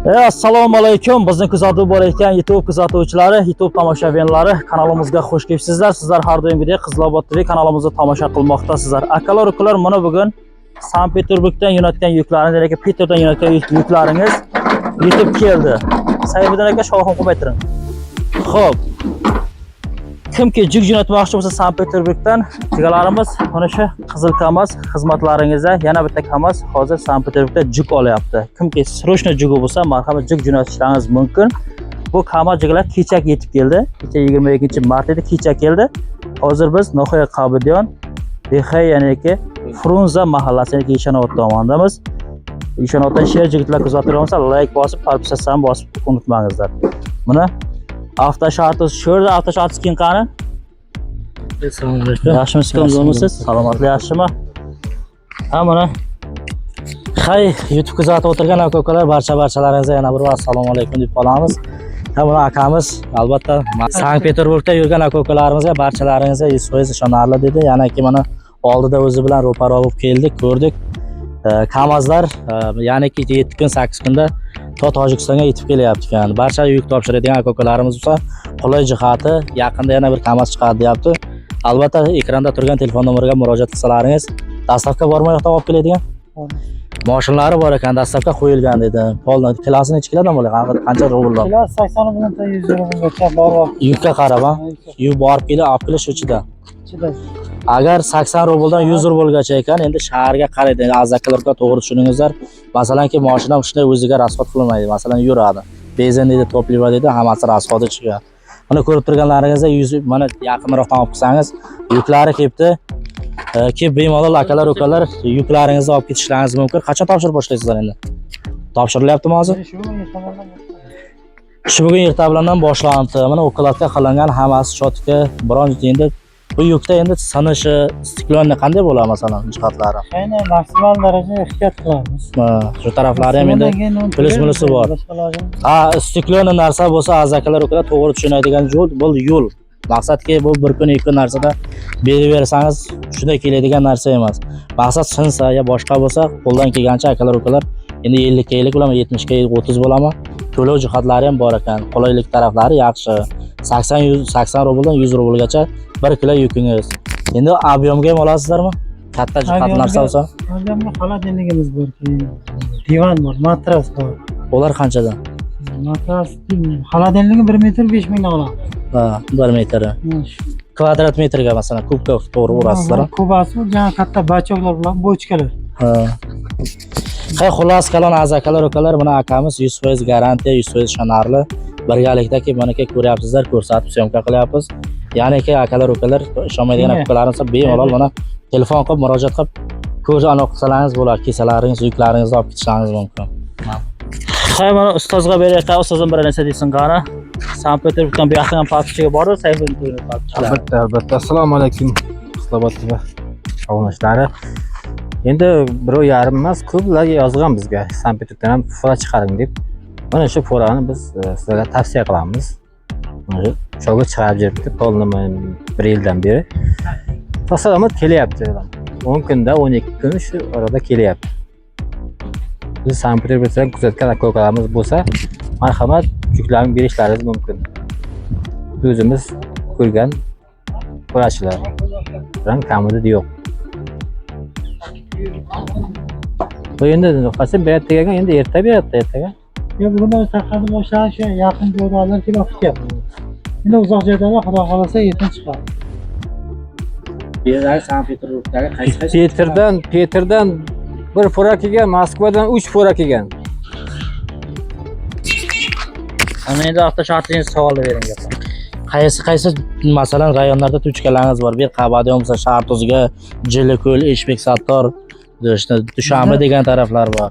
Assalomu alaykum. Bizni kuzatib borayotgan YouTube kuzatuvchilari, YouTube tomoshabinlari, kanalimizga xush kelibsizlar. Sizlar har doimgidek Qizilobod TV kanalimizni tomosha qilmoqdasizlar. Akalar, ukalar, mana bugun Sankt-Peterburgdan yo'natgan yuklaringiz, yoki Peterdan yo'natgan yuklaringiz yetib keldi. Sayfiddin aka, shovqin qilmaytiring. Xo'p. Kimki yuk jo'natmoqchi bo'lsa Sankt-Peterburgdan, jigalarimiz mana shu Qizil Kamaz xizmatlaringizda yana bitta Kamaz hozir Sankt-Peterburgda yuk olyapti. Kimki srochno yugi bo'lsa, marhamat yuk jo'natishlaringiz mumkin. Bu Kamaz jigalar kechak yetib keldi. Kecha 22-mart edi, kechak keldi. Hozir biz Noxoya Qabidyon, Bexay yaniki Frunza mahallasidagi Eshonobod tomondamiz. Eshonoboddan she'r jigitlar kuzatib like bosib, podpisasini bosib unutmangizlar. Mana avtoshartimiz sho'rda, avtoshartimiz keyin qani? Assalomu alaykum. Yaxshimisiz, kamzomisiz? Salomatlik yaxshimi? Ha, mana hay YouTube kuzatib o'tirgan aka-ukalar, barchalaringizga yana bir assalomu alaykum deb qolamiz. Ha, mana akamiz albatta Sankt-Peterburgda yurgan aka-ukalarimizga barchalaringizga 100% ishonarli dedi. Yana ki mana oldida o'zi bilan ro'para bo'lib keldik, ko'rdik. Kamazlar ya'ni ki 7 kun 8 kunda Tojikistonga yetib kelyapti ekan. Barcha yuk topshiradigan aka-ukalarimiz bo'lsa, qulay jihati yaqinda yana bir Kamaz chiqadi deyapti. Albatta ekranda turgan telefon nomeriga murojaat qilsalaringiz, dastavka bormi yo'qda olib keladigan? Mashinalari bor ekan, dastavka qo'yilgan dedi. Polni klassini necha kilodan bo'ladi? Qancha rubldan? Klass 80 bilan 100 rublgacha bor. Yukka qarab, yuk borib kelib, olib kelish ichida. Agar 80 rubldan 100 rublgacha ekan, endi shaharga qaraydi. Azakalarga to'g'ri tushuningizlar. Masalanki, mashina shunday o'ziga rasxod qilinmaydi. Masalan, yuradi. Benzin deydi, topliva deydi, hammasi rasxodi chiqadi. Mana ko'rib turganlaringizda 100 mana yaqinroqdan olib kelsangiz, yuklari kelibdi. Ki bemalol akalar, ukalar yuklaringizni olib ketishlaringiz mumkin. Qachon topshirib boshlaysizlar endi? Topshirilyaptimi hozir? Shu bugun ertabilandan boshlandi. Mana ukladga qilingan hammasi chotka, biron endi bu yukda endi sinishi, stiklonni qanday bo'ladi masalan jihatlari? Ayni maksimal darajada ehtiyot qilamiz. Shu taraflari ham endi plyus-minusi bor. Ha, stiklonni narsa bo'lsa, azakalar ukalar to'g'ri tushunadigan yo'l, bu yo'l. Maqsadki bu bir kun, ikki kun narsada beraversangiz shunday keladigan narsa emas. Maqsad sinsa ya boshqa bo'lsa, qo'ldan kelgancha akalar ukalar endi 50 ga 50 bo'lami, 70 ga 30 bo'lami? To'lov jihatlari ham bor ekan. Qulaylik taraflari yaxshi. 80 rubldan 100 rublgacha 1 kilo yukingiz. Endi ob'yomga ham olasizlarmi? Katta jihat narsa bo'lsa? Ob'yomga xolodilligimiz bor, divan bor, matras bor. Ular qanchadan? Matras xolodilligi 1 metr 5 mingdan oladi. Ha, 1 metr. Kvadrat metrga masalan kubka to'g'ri urasizlar. Kubasi jana katta bachoklar bilan bochkalar. Ha. Xullas kalon azakalar ukalar, mana akamiz 100% garantiya, 100% ishonarli. Birgalikdagi mana ko'ryapsizlar, ko'rsatib syomka qilyapmiz. Ya'ni akalar ukalar ishonmaydigan akalarimiz bemalol mana telefon qilib murojaat qilib ko'z aniq qilsalaringiz bo'ladi, kesalaringiz, yuklaringizni olib ketishlaringiz mumkin. Hay, mana ustozga berayotgan, ustozim bir narsa deysin qani. Sankt-Peterburgdan bu yoqdan parkchiga bordi, Sayfiddin parkchilar. Albatta. Assalomu alaykum. Qizilobod TV qavunashlari. Endi 1.5 emas, ko'plar yozgan bizga Sankt-Peterburgdan ham fora chiqaring deb. Mana shu forani biz sizlarga tavsiya qilamiz. Mana shogird chiqarib jiribdi, polnimi 1 yildan beri. Salomat kelyapti. 10 kunda, 12 kun shu orada kelyapti. Biz Sankt-Peterburgdan kuzatgan aka-ukalarimiz bo'lsa, marhamat yuklarni berishlaringiz mumkin. O'zimiz ko'rgan qo'rachilar bilan kamida yo'q. Bu endi qasam berib degan, endi erta beradi ertaga. Yo'q, bundan taqadi boshlanish yaqin joylardan kelib ketyapti. Endi uzoq joydan xudo xolasa erta chiqadi. Bezak Sankt-Peterburgdagi qaysi Peterdan 1 fora kelgan, Moskvadan 3 fora kelgan. Ana endi avtoshartingiz savol bering gaplar. Qaysi masalan rayonlarda tuchkalaringiz bor? Bir Qabadyon bo'lsa, shahar o'ziga Jiliko'l, Eshbek Sattor, Dushanba degan taraflar bor.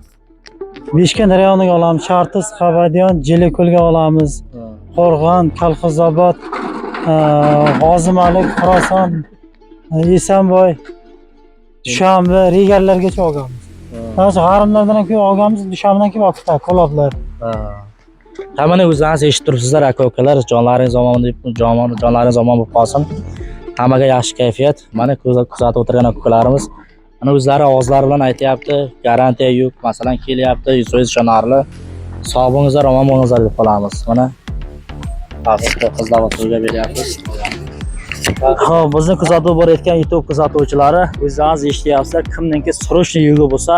Beshkent rayoniga olamiz, Chartiz, Qabadyon, Jiliko'lga olamiz. Qo'rg'on, Kolxozobod, G'ozimalik, Xorason, Esanboy, Dushanba, Regarlargacha olganmiz. Hozir g'arimlardan ham ko'p olganmiz, Dushanbadan keyin olibdi, Koloblar. Hammani o'zingiz eshitib turibsizlar aka-ukalar, jonlaringiz omon bo'lib qolsin. Hammaga yaxshi kayfiyat. Mana kuzatib o'tirgan aka-ukalarimiz mana o'zlari ovozlari bilan aytayapti, garantiya yo'q, masalan kelyapti, 100% ishonarli. Sog' bo'lingizlar, omon bo'lingizlar deb qolamiz. Mana Qizlobodga beryapmiz. Xo'p, bizni kuzatib borayotgan YouTube kuzatuvchilari, o'zingiz eshityapsizlar, kimningki srochniy yugi bo'lsa,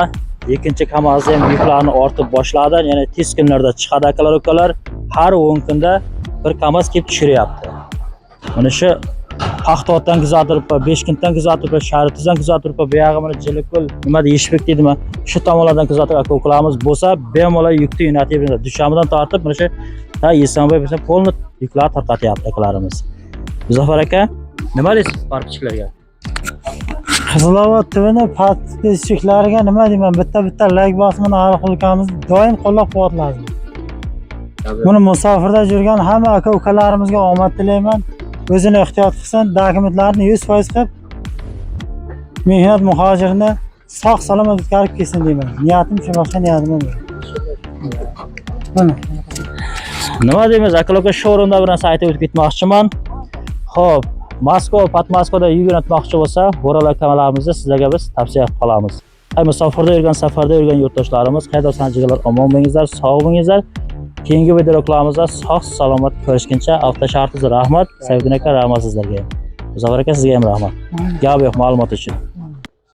ikkinchi KAMAZ ham yuklarni ortib boshladi. Ya'ni tez kunlarda chiqadi akalar, ukalar. Har 10 kunda bir KAMAZ kelib tushiryapti. Mana shu Paxtaotdan kuzatiribdi, Beshkentdan kuzatiribdi, Sharitizdan kuzatiribdi, bu yog'i mana Jilikko'l, nima deyishbek deydimi? Shu tomonlardan kuzatib aka-ukalarimiz bo'lsa, bemalol yukni yo'natib beradi. Dushanbadan tortib mana shu Esanboy bo'lsa, polni yuklar tarqatyapti akalarimiz. Muzaffar aka, nima deysiz parkchilarga? Qizilobod TVni podpischiklariga nima deyman? Bitta like bosmani Arxulkamiz doim qo'llab-quvvatlaydi. Buni musofirda yurgan hamma aka-ukalarimizga omad tilayman. O'zini ehtiyot qilsin, dokumentlarni 100% qilib mehnat muhojirini sog' salomat o'tkazib kelsin deyman. Niyatim shu, boshqa niyatim yo'q. Mana Nima deymiz, aka-uka showroomda bir narsa aytib o'tib ketmoqchiman. Xo'p, Moskva, Podmoskvada yuk jo'natmoqchi bo'lsa, Bo'ralar kanalimizni sizlarga biz tavsiya qilib qolamiz. Musofirda yurgan, safarda yurgan yurtdoshlarimiz, haydovchilar omon bo'lingizlar, sog' bo'lingizlar. Keyingi videoroklarimizda sog' salomat ko'rishguncha avtoshartizga rahmat, Saviddin aka rahmat sizlarga. Muzaffar aka sizga ham rahmat. Gap yo'q ma'lumot uchun.